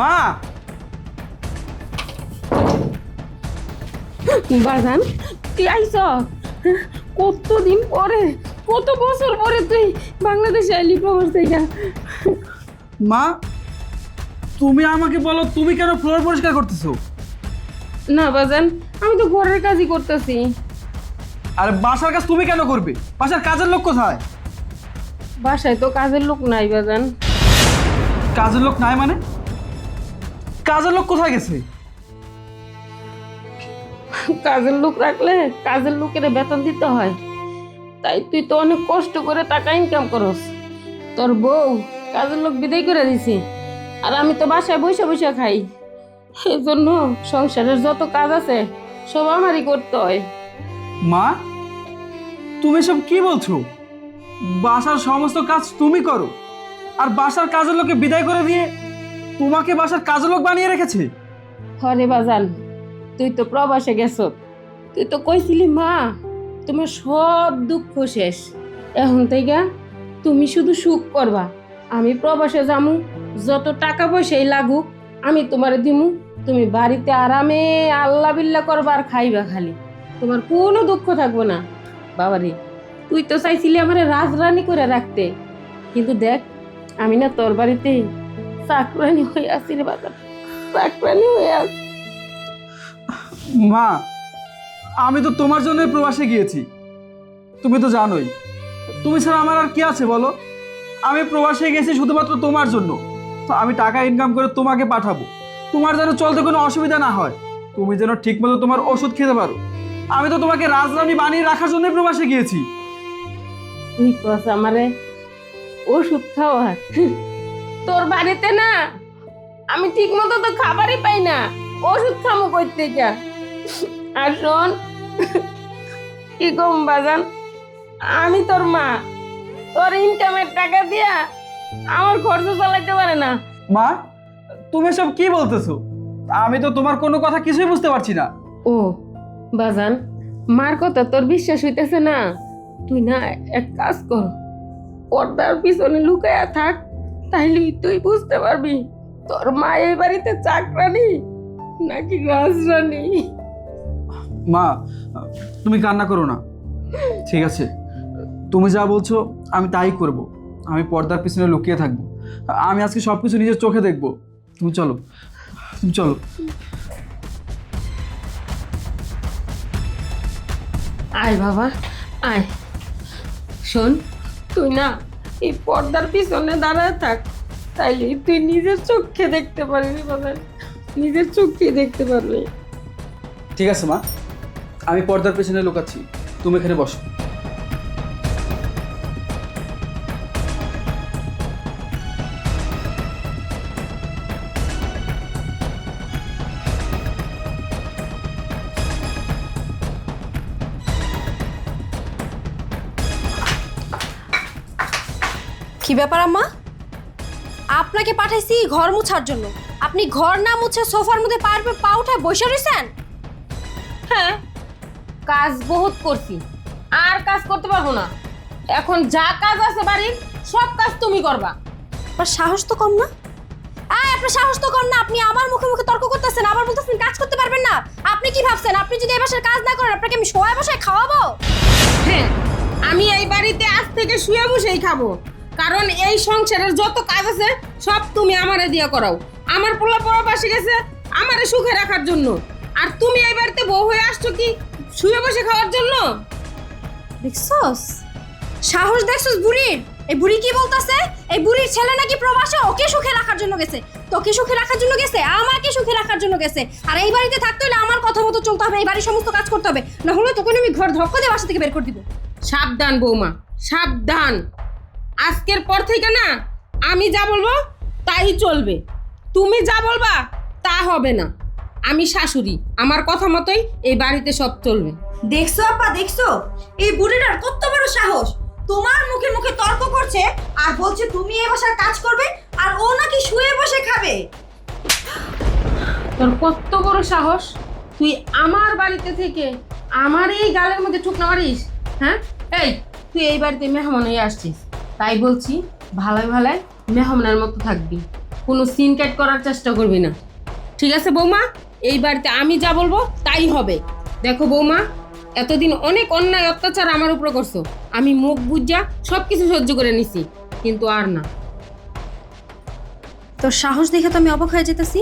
মা বাজান তুই আইস কতদিন পরে, কত বছর পরে তুই বাংলাদেশে আইলি প্রবাস থেকে। মা তুমি আমাকে বলো, তুমি কেন ফ্লোর পরিষ্কার করতেছো? না বাজান, আমি তো ঘরের কাজই করতেছি। আর বাসার কাজ তুমি কেন করবে? বাসার কাজের লোক কোথায়? বাসায় তো কাজের লোক নাই বাজান। কাজের লোক নাই মানে? কাজের লোক কোথায় গেছে? কাজের লোক রাখলে কাজের লোকের বেতন দিতে হয়, তাই তুই তো অনেক কষ্ট করে টাকা ইনকাম করস। তোর বউ কাজের লোক বিদায় করে দিছি, আর আমি তো বাসায় বসে বসে খাই। এই জন্য সংসারের যত কাজ আছে সব আমারই করতে হয়। মা তুমি সব কি বলছো? বাসার সমস্ত কাজ তুমি করো, আর বাসার কাজের লোককে বিদায় করে দিয়ে তোমাকে বাসার কাজের লোক বানিয়ে রেখেছে? হরে বাজান, তুই তো প্রবাসে গেছ, তুই তো কইছিলি মা তোমার সব দুঃখ শেষ, এখন থেকে তুমি শুধু সুখ করবা। আমি প্রবাসে যামু, যত টাকা পয়সাই লাগুক আমি তোমারে দিমু, তুমি বাড়িতে আরামে আল্লাহ বিল্লাহ করবা আর খাইবা খালি, তোমার কোনো দুঃখ থাকবো না। বাবারে তুই তো চাইছিলি আমারে রাজরানী করে রাখতে, কিন্তু দেখ আমি না তোর বাড়িতে চাকরানি হয়ে আছি রে বাজার, চাকরানি হয়ে আছি। মা আমি তো তোমার জন্যই প্রবাসে গিয়েছি, তুমি তো জানোই। তুমি ছাড়া আমার আর কি আছে বলো? আমি প্রবাসে গেছি শুধুমাত্র তোমার জন্য। তো আমি টাকা ইনকাম করে তোমাকে পাঠাবো, তোমার যেন চলতে কোনো অসুবিধা না হয়, তুমি যেন ঠিকমতো তোমার ওষুধ খেতে পারো। আমি তো তোমাকে রাজরানী বানিয়ে রাখার জন্যই প্রবাসে গিয়েছি। তুই কস আমারে ওষুধ খাওয়া? তোর বাড়িতে না আমি ঠিক মতো তো খাবারই পাই না, ওষুধ খামো কই থেকে? আর শোন, কি কম বাজান, আমি তোর মা, তোর ইনকামের টাকা দিয়া আমার খরচ চালাইতে পারে না। মা তুমি সব কি বলতেছো? আমি তো তোমার কোনো কথা কিছুই বুঝতে পারছি না। ও বাজান, মার কথা তোর বিশ্বাস হইতেছে না? তুই না এক কাজ কর, পর্দার পিছনে লুকায়া থাক, তাইলে তুই বুঝতে পারবি তোর মা এই বাড়িতে চাকরানি নাকি রাজরানী। মা তুমি কান্না করো না, ঠিক আছে? তুমি যা বলছো আমি তাই করব। আমি পর্দার পিছনে লুকিয়ে থাকবো, আমি আজকে সবকিছু নিজের চোখে দেখবো। তুমি চলো, তুমি চলো। আয় বাবা আয়। শোন, তুই না এই পর্দার পিছনে দাঁড়ায় থাক, তাইলে তুই নিজের চোখে দেখতে পারবি বাবা, নিজের চোখে দেখতে পারবি। ঠিক আছে মা, আমি পর্দার পেছনে লুকাচ্ছি, তুমি এখানে বসো। কি ব্যাপার আম্মা? আপনাকে পাঠাইছি ঘর মুছার জন্য, আপনি ঘর না মুছে সোফার মধ্যে পা উঠায় বসে রয়েছেন। হ্যাঁ, কাজ বহুত করছি, আর কাজ করতে পারবো না। এখন যা কাজ আছে বাড়ির সব কাজ তুমি করবা। আপনার সাহস তো কম না? আপনার সাহস তো কম না? আপনি আমার মুখে মুখে তর্ক করতেছেন, আবার বলতেছেন কাজ করতে পারবেন না। আপনি কি ভাবছেন আপনি যদি এই বাসার কাজ না করেন আপনাকে আমি শোয়া বসায় খাওয়াবো? হ্যাঁ, আমি এই বাড়িতে আজ থেকে শুয়ে বসেই খাবো, কারণ এই সংসারের যত কাজ আছে সব তুমি আমারে দিয়ে করাও। আমার পোলা পড়া পাশে গেছে আমারে সুখে রাখার জন্য, আর তুমি এই বাড়িতে বউ হয়ে আসছো কি শুয়ে বসে খাওয়ার জন্য? দেখছস সাহস, দেখছস বুড়ির? এই বুড়ি কি বলতাছে? এই বুড়ির ছেলে নাকি প্রবাসে ওকে সুখে রাখার জন্য গেছে, তোকে সুখে রাখার জন্য গেছে, আমাকে সুখে রাখার জন্য গেছে। আর এই বাড়িতে থাকতে হলে আমার কথা মতো চলতে হবে, এই বাড়ির সমস্ত কাজ করতে হবে, না হলে তোকে আমি ঘর ধক্কা দিয়ে বাসা থেকে বের করে দিব। সাবধান বৌমা, সাবধান। আজকের পর থেকে না আমি যা বলবো তাই চলবে, তুমি যা বলবা তা হবে না। আমি শাশুড়ি, আমার কথা মতোই এই বাড়িতে সব চলবে। দেখছো আপা, দেখছো এই বুড়িটার কত বড় সাহস? তোমার মুখে মুখে তর্ক করছে আর বলছে তুমি এই বাসার কাজ করবে আর ও নাকি শুয়ে বসে খাবে। তোর কত বড় সাহস, তুই আমার বাড়িতে থেকে আমার এই গালের মধ্যে ঠুকনা মারিস? হ্যাঁ, এই তুই এই বাড়িতে মেহমান হয়ে আসছিস, তাই বলছি ভালোই ভালোই মেহমানের মতো থাকবি। কোনো সিন কাট করার চেষ্টা করবি না, ঠিক আছে বৌমা? এই বাড়িতে আমি যা বলবো তাই হবে। দেখো বৌমা, এতদিন অনেক অন্যায় অত্যাচার আমার উপর করছো, আমি মুখ বুঝা সব কিছু সহ্য করে নিছি, কিন্তু আর না। তোর সাহস দেখে তো আমি অবাক হয়ে যেতেছি।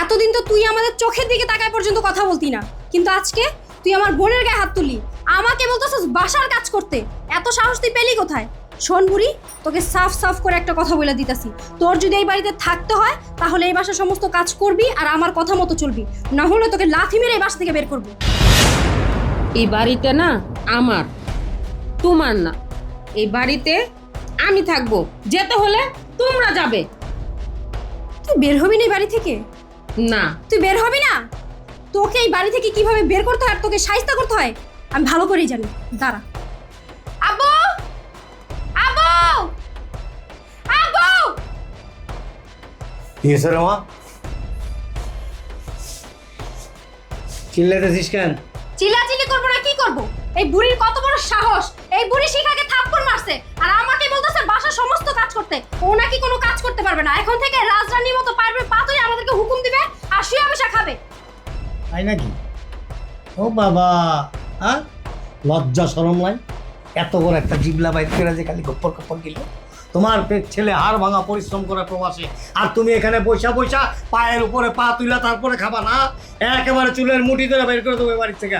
এতদিন তো তুই আমাদের চোখের দিকে তাকায় পর্যন্ত কথা বলতি না, কিন্তু আজকে তুই আমার বোনের গায়ে হাত তুলি, আমাকে বলতেছিস বাসার কাজ করতে। এত সাহস তুই পেলি কোথায়? শোন বুড়ি, তোকে সাফ সাফ করে একটা কথা বলে দিতেছি, তোর যদি এই বাড়িতে থাকতে হয় তাহলে এই বাসার সমস্ত কাজ করবি আর আমার কথা মতো চলবি, না হলে তোকে লাথি মেরে এই বাসা থেকে বের করবো। এই বাড়িটা না আমার, তোমার না। এই বাড়িতে আমি থাকবো, যেতে হলে তোমরা যাবে। তুই বের হবি না এই বাড়ি থেকে? না, তুই বের হবি না? তোকে এই বাড়ি থেকে কিভাবে বের করতে হয় আর তোকে শায়েস্তা করতে হয় আমি ভালো করেই জানি। দাঁড়া। আব্বু, আব্বু, আব্বু! কি হয়েছে রে মা? চিল্লাইতেছিস কেন? চিল্লাচিল্লি করবো না কি করবো? এই বুড়ির কত বড় সাহস! এই বুড়ি শিখাকে থাপ্পড় মারছে আর আমাকে বলতেছে বাসার সমস্ত কাজ করতে। ও নাকি কোনো কাজ করতে পারবে না, এখন থেকে রাজরানীর মতো পারবে পাতুই আমাদেরকে হুকুম দিবে আর শুয়ে বসে খাবে। তাই নাকি? ও বাবা, হ্যাঁ, লজ্জা শরম নাই? এত বড় একটা জিবলা বাইর করে যে খালি গপ্পর গপ্পর গেল। তোমার ছেলে হাড় ভাঙা পরিশ্রম করে প্রবাসে, আর তুমি এখানে বৈশা বৈশা পায়ের উপরে পা তুইলা তারপরে খাবা না? একেবারে চুলের মুঠি ধরে বের করে দেবো বাড়ির থেকে।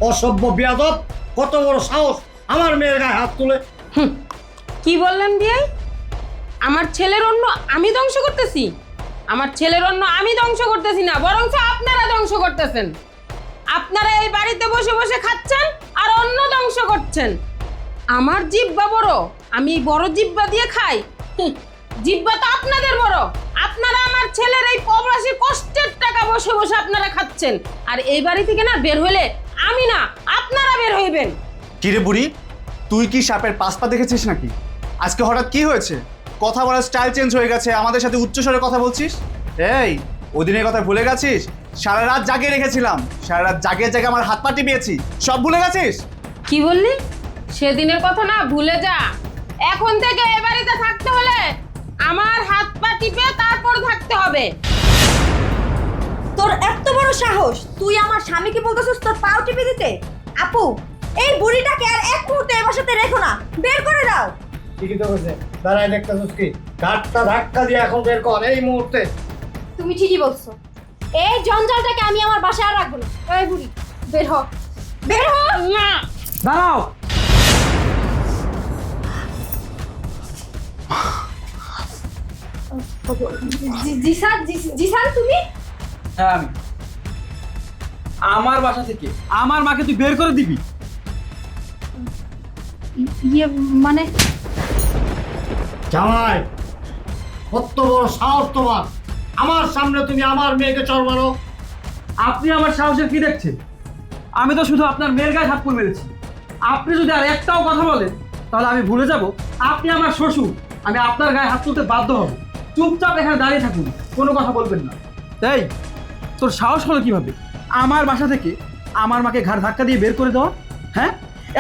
অসভ্য বিয়াদব, কত বড় সাহস আমার মেয়ের গায়ে হাত তুলে! কি বললেন বিয়াই? আমার ছেলের অন্য আমি ধ্বংস করতেছি? আমার ছেলের অন্য আমি ধ্বংস করতেছি না, বরং আপনারা ধ্বংস করতেছেন। আপনারা এই বাড়িতে বসে বসে খাচ্ছেন আর অন্য ধ্বংস করছেন। আমার জিহ্বা বড়, আমি বড় জিহ্বা দিয়ে খাই? জিহ্বা তো আপনাদের বড়। আপনারা আমার ছেলের এই প্রবাসী কষ্টের টাকা বসে বসে আপনারা খাচ্ছেন, আর এই বাড়ি থেকে না বের হলে আমি না, আপনারা বের হইবেন। কিরে বুড়ি, তুই কি সাপের পাঁচ পা দেখেছিস নাকি? আজকে হঠাৎ কি হয়েছে? কথা বলার স্টাইল চেঞ্জ হয়ে গেছে, আমাদের সাথে উচ্চস্বরে কথা বলছিস। এই, ওদিনের কথা ভুলে গেছিস? সারা রাত জাগিয়ে রেখেছিলাম, সারা রাত জাগিয়ে জাগে আমার হাত পা টিপিয়েছি, সব ভুলে গেছিস? কি বললি? সেদিনের কথা না ভুলে যা। এখন থেকে এ বাড়িতে থাকতে হলে আমার হাত পা টিপে তারপর থাকতে হবে। তোর এত বড় সাহস, তুই আমার স্বামীকে বলতেছিস তোর পাও টিপে দিতে? আপু, এই বুড়িটাকে আর এক মুহূর্তে এই বাসাতে রেখো না, বের করে দাও। ঠিকই তো বলছে, দাঁড়ায় দেখতেছিস কি? ঘাটটা ধাক্কা দিয়ে এখন বের কর এই মুহূর্তে। তুমি ঠিকই বলছো, এই জঞ্জালটাকে আমি আমার বাসায় আর রাখবো না। এই বুড়ি, বের হ, বের হ। না, দাঁড়াও। জিসান তুমি? হ্যাঁ আমি। আমার বাসা থেকে আমার মাকে তুই বের করে দিবি? ইয়ে মানে জামাই, কত বড় সাহস তোমার! আমার সামনে তুমি আমার মেয়েকে চড় মারো! আপনি আমার সাহসের কি দেখছেন? আমি তো শুধু আপনার মেয়ের গায়ে থাপ্পড় মেরেছি। আপনি যদি আর একটাও কথা বলেন তাহলে আমি ভুলে যাব আপনি আমার শ্বশুর, আমি আপনার গায়ে হাত তুলতে বাধ্য হব। চুপচাপ এখানে দাঁড়িয়ে থাকুন, কোনো কথা বলবেন না। তাই তোর সাহস হলো কিভাবে আমার বাসা থেকে আমার মাকে ঘাড় ধাক্কা দিয়ে বের করে দেওয়া? হ্যাঁ,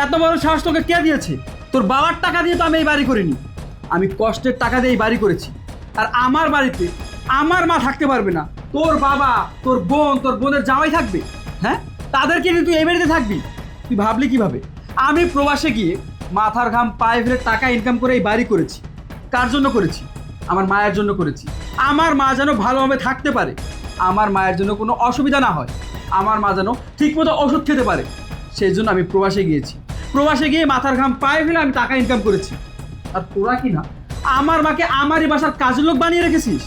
এত বড় সাহস তোকে কে দিয়েছে? তোর বাবার টাকা দিয়ে তো আমি এই বাড়ি করিনি, আমি কষ্টের টাকা দিয়ে এই বাড়ি করেছি। আর আমার বাড়িতে আমার মা থাকতে পারবে না, তোর বাবা, তোর বোন, তোর বোনের জামাই থাকবে। হ্যাঁ, তাদেরকে নিয়ে তুই এই বাড়িতে থাকবি? তুই ভাবলি কিভাবে? আমি প্রবাসে গিয়ে মাথার ঘাম পায়ে ফেলে টাকা ইনকাম করে এই বাড়ি করেছি। কার জন্য করেছি? আমার মায়ের জন্য করেছি। আমার মা যেন ভালোভাবে থাকতে পারে, আমার মায়ের জন্য কোনো অসুবিধা না হয়, আমার মা যেন ঠিকমতো ওষুধ খেতে পারে, সেই জন্য আমি প্রবাসে গিয়েছি। প্রবাসে গিয়ে মাথার ঘাম পায়ে ফেলে আমি টাকা ইনকাম করেছি। আর তোরা কি না আমার মাকে আমারই বাসার কাজের লোক বানিয়ে রেখেছিস?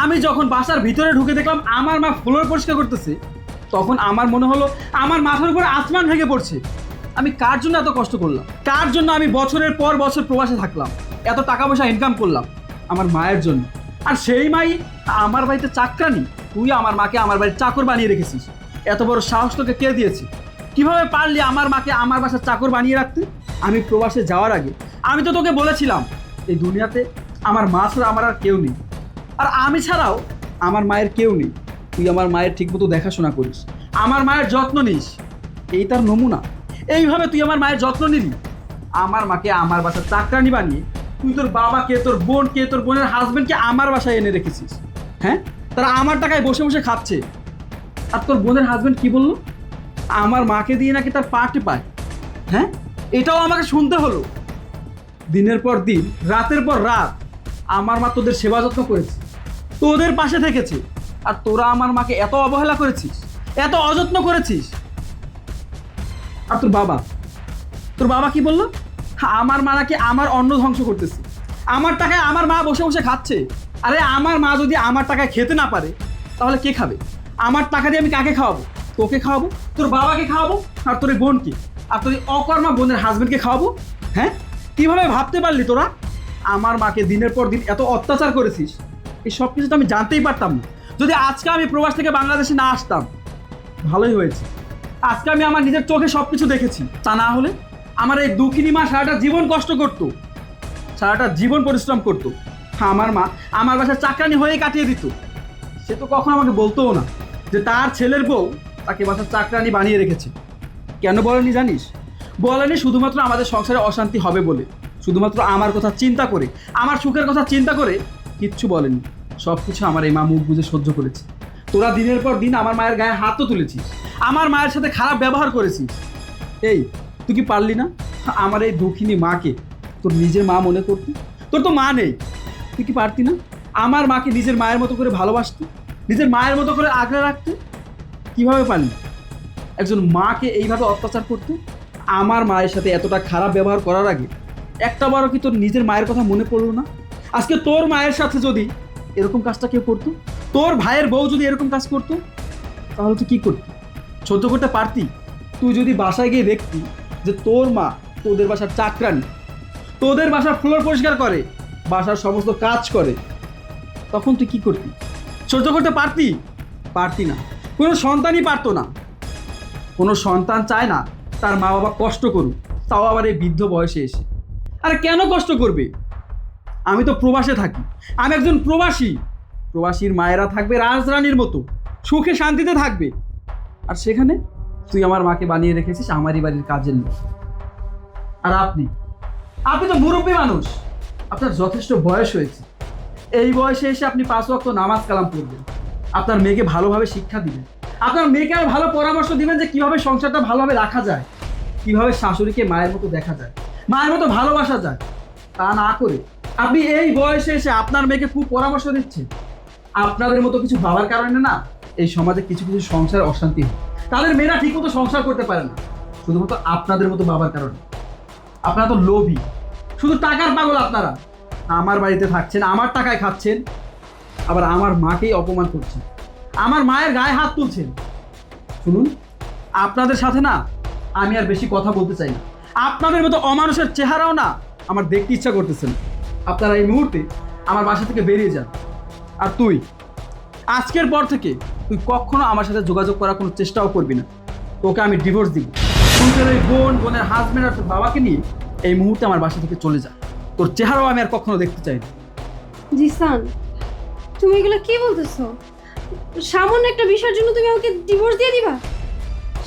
আমি যখন বাসার ভিতরে ঢুকে দেখলাম আমার মা ফ্লোর পরিষ্কার করতেছে, তখন আমার মনে হলো আমার মাথার উপরে আসমান ভেঙে পড়ছে। আমি কার জন্য এত কষ্ট করলাম? কার জন্য আমি বছরের পর বছর প্রবাসে থাকলাম, এত টাকা পয়সা ইনকাম করলাম? আমার মায়ের জন্য। আর সেই মাই আমার বাড়িতে চাকরানি? তুই আমার মাকে আমার বাড়ির চাকর বানিয়ে রেখেছিস। এত বড় সাহস তোকে কে দিয়েছে? কিভাবে পারলি আমার মাকে আমার বাসার চাকর বানিয়ে রাখতে? আমি প্রবাসে যাওয়ার আগে আমি তো তোকে বলেছিলাম এই দুনিয়াতে আমার মা ছাড়া আমার আর কেউ নেই, আর আমি ছাড়াও আমার মায়ের কেউ নেই। তুই আমার মায়ের ঠিকমতো দেখাশোনা করিস, আমার মায়ের যত্ন নিস, এই তার নমুনা। এইভাবে তুই আমার মায়ের যত্ন নিবি? আমার মাকে আমার বাসার চাকরানি বানিয়ে তুই তোর বাবাকে, তোর বোনকে, তোর বোনের হাজবেন্ডকে আমার বাসায় এনে রেখেছিস। হ্যাঁ, তারা আমার টাকায় বসে বসে খাচ্ছে। আর তোর বোনের হাজবেন্ড কি বললো? আমার মাকে দিয়ে নাকি তার পার্টি পায়। হ্যাঁ, এটাও আমাকে শুনতে হলো। দিনের পর দিন, রাতের পর রাত আমার মা তোদের সেবা যত্ন করেছে, তোদের পাশে থেকেছে। আর তোরা আমার মাকে এত অবহেলা করেছিস, এত অযত্ন করেছিস। আর তোর বাবা কি বললো? আমার মা নাকি আমার অন্ন ধ্বংস করতেছে, আমার টাকায় আমার মা বসে বসে খাচ্ছে। আরে আমার মা যদি আমার টাকায় খেতে না পারে তাহলে কে খাবে? আমার টাকা দিয়ে আমি কাকে খাওয়াবো? তোকে খাওয়াবো, তোর বাবাকে খাওয়াবো, আর তোর এই বোনকে, আর তোর এই অকর্মা বোনের হাজবেন্ডকে খাওয়াবো। হ্যাঁ, কিভাবে ভাবতে পারলি তোরা? আমার মাকে দিনের পর দিন এত অত্যাচার করেছিস, এই সব কিছু তো আমি জানতেই পারতাম না যদি আজকে আমি প্রবাস থেকে বাংলাদেশে না আসতাম। ভালোই হয়েছে, আজকে আমি আমার নিজের চোখে সব কিছু দেখেছি। তা না হলে আমার এই দুঃখিনী মা সারাটা জীবন কষ্ট করতো, সারাটা জীবন পরিশ্রম করতো। আমার মা আমার বাসায় চাকরানি হয়ে কাটিয়ে দিত। সে তো কখনো আমাকে বলতোও না যে তার ছেলের বউ তাকে বাসার চাকরানি বানিয়ে রেখেছে। কেন বলেনি জানিস? বলেনি শুধুমাত্র আমাদের সংসারে অশান্তি হবে বলে, শুধুমাত্র আমার কথা চিন্তা করে, আমার সুখের কথা চিন্তা করে কিচ্ছু বলেনি। সব কিছু আমার এই মা মুখ বুঝে সহ্য করেছে। তোরা দিনের পর দিন আমার মায়ের গায়ে হাতও তুলেছিস, আমার মায়ের সাথে খারাপ ব্যবহার করেছিস। এই তুই কি পারলি না আমার এই দুঃখিনী মাকে তোর নিজের মা মনে করতে? তোর তো মা নেই, তুই কি পারতি না আমার মাকে নিজের মায়ের মতো করে ভালোবাসতে, নিজের মায়ের মতো করে আগলে রাখতে? কিভাবে পারলি একজন মাকে এইভাবে অত্যাচার করতে? আমার মায়ের সাথে এতটা খারাপ ব্যবহার করার আগে একটা বারও কি তোর নিজের মায়ের কথা মনে পড়লো না? আজকে তোর মায়ের সাথে যদি এরকম কাজটা কেউ করতো, তোর ভাইয়ের বউ যদি এরকম কাজ করতো, তাহলে তুই কী করতি? সহ্য করতে পারতি? তুই যদি বাসায় গিয়ে দেখতি যে তোর মা তোদের বাসার চাকরানি, তোদের বাসার ফ্লোর পরিষ্কার করে, বাসার সমস্ত কাজ করে, তখন তুই কী করতি? সহ্য করতে পারতি? পারতি না। কোনো সন্তানই পারতো না। কোনো সন্তান চায় না তার মা বাবা কষ্ট করুক, তাও আবার এই বৃদ্ধ বয়সে এসে। আরে কেন কষ্ট করবে? আমি তো প্রবাসে থাকি, আমি একজন প্রবাসী। প্রবাসীর মায়েরা থাকবে রাজরানীর মতো, সুখে শান্তিতে থাকবে। আর সেখানে তুই আমার মাকে বানিয়ে রেখেছিস আমারই বাড়ির কাজের লোক। আর আপনি তো মুরব্বী মানুষ, আপনার যথেষ্ট বয়স হয়েছে। এই বয়সে এসে আপনি 5 ওয়াক্ত নামাজ কালাম পড়বেন, আপনার মেয়েকে ভালোভাবে শিক্ষা দিবেন, আপনার মেয়েকে আর ভালো পরামর্শ দিবেন যে কিভাবে সংসারটা ভালোভাবে রাখা যায়, কিভাবে শাশুড়িকে মায়ের মতো দেখা যায়, মায়ের মতো ভালোবাসা যায়। তা না করে আপনি এই বয়সে এসে আপনার মেয়েকে খুব পরামর্শ দিচ্ছেন। আপনাদের মতো কিছু বাবার কারণে না এই সমাজে কিছু কিছু সংসার অশান্তি হয়, তাদের মেয়েরা ঠিকমতো সংসার করতে পারে না, শুধুমাত্র আপনাদের মতো বাবার কারণে। আপনারা তো লোভী, শুধু টাকার পাগল আপনারা। আমার বাড়িতে থাকছেন, আমার টাকায় খাচ্ছেন, আবার আমার মাকেই অপমান করছেন, আমার মায়ের গায়ে হাত তুলছেন। শুনুন, আপনাদের সাথে না আমি আর বেশি কথা বলতে চাই না। আপনাদের মতো অমানুষের চেহারাও না আমার দেখতে ইচ্ছা করতেছে না। আপনারা এই মুহূর্তে আমার বাসা থেকে বেরিয়ে যান। আর তুই আজকের পর থেকে তুই কখনো আমার সাথে যোগাযোগ করার কোনো চেষ্টাও করবি না। তোকে আমি ডিভোর্স দিব। তুই তোর এই বোনের হাজবেন্ড আর তোর বাবাকে নিয়ে এই মুহূর্তে আমার বাসা থেকে চলে যা। তোর চেহারাও আমি আর কখনো দেখতে চাই না। জিসান, তুমি এগুলো কি বলতেছো? সামান্য একটা বিষয়ের জন্য তুমি আমাকে ডিভোর্স দিয়ে দিবা?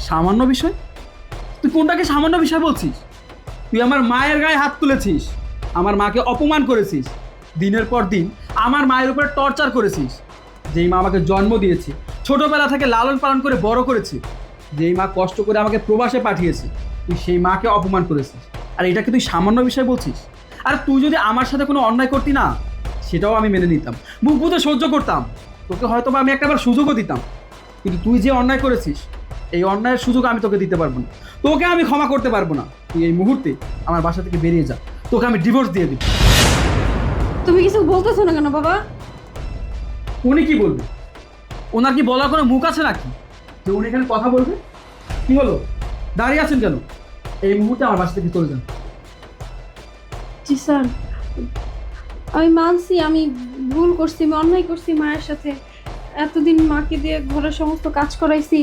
সামান্য বিষয়? তুই কোনটাকে সামান্য বিষয় বলছিস? তুই আমার মায়ের গায়ে হাত তুলেছিস, আমার মাকে অপমান করেছিস, দিনের পর দিন আমার মায়ের উপরে টর্চার করেছিস। যেই মা আমাকে জন্ম দিয়েছে, ছোটবেলা থেকে লালন পালন করে বড় করেছে, যেই মা কষ্ট করে আমাকে প্রবাসে পাঠিয়েছে, তুই সেই মাকে অপমান করেছিস। আর এটাকে তুই সামান্য বিষয় বলছিস? আর তুই যদি আমার সাথে কোনো অন্যায় করতি না, সেটাও আমি মেনে নিতাম, মুখ বুঝে সহ্য করতাম, তোকে হয়তো বা আমি একটাবার সুযোগও দিতাম। কিন্তু তুই যে অন্যায় করেছিস, এই অন্যায়ের সুযোগ আমি তোকে দিতে পারবো না, তোকে আমি ক্ষমা করতে পারবো না। তুই এই মুহূর্তে আমার বাসা থেকে বেরিয়ে যা, তোকে আমি ডিভোর্স দিয়ে দিব। তুমি কিছু বলতেছো না কেন বাবা? উনি কি বলবে? ওনার কি বলার কোনো মুখ আছে নাকি যে উনি এখানে কথা বলবে? কি হলো, দাঁড়িয়ে আছেন কেন? এই মুহূর্তে আমার বাসা থেকে চলে যান। জি স্যার, আমি মানছি আমি ভুল করছি, আমি অন্যায় করছি মায়ের সাথে। এতদিন মাকে দিয়ে ঘরের সমস্ত কাজ করাইছি,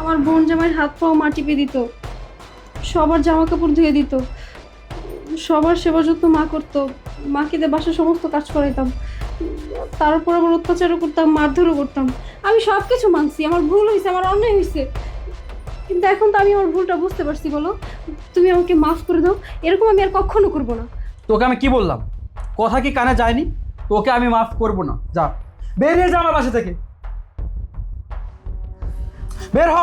আমার বোন জামাইয়ের হাত পাও মা টিপে দিত, সবার জামা কাপড় ধুয়ে দিত, সবার সেবা যত্ন মা করতো, মাকে দিয়ে বাসার সমস্ত কাজ করাইতাম, তার উপর আবার অত্যাচারও করতাম, মারধরও করতাম। আমি সব কিছু মানছি, আমার ভুল হয়েছে, আমার অন্যায় হয়েছে। কিন্তু এখন তো আমি আমার ভুলটা বুঝতে পারছি। বলো, তুমি আমাকে মাফ করে দাও, এরকম আমি আর কখনো করবো না। তোকে আমি কি বললাম? কথা কি কানে যায়নি? তোকে আমি মাফ করব না। যা, বেরিয়ে যা আমার বাসা থেকে, বের হ।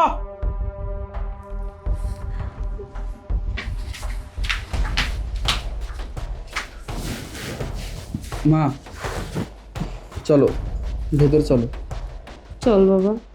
মা চলো, ভেতর চলো। চল বাবা।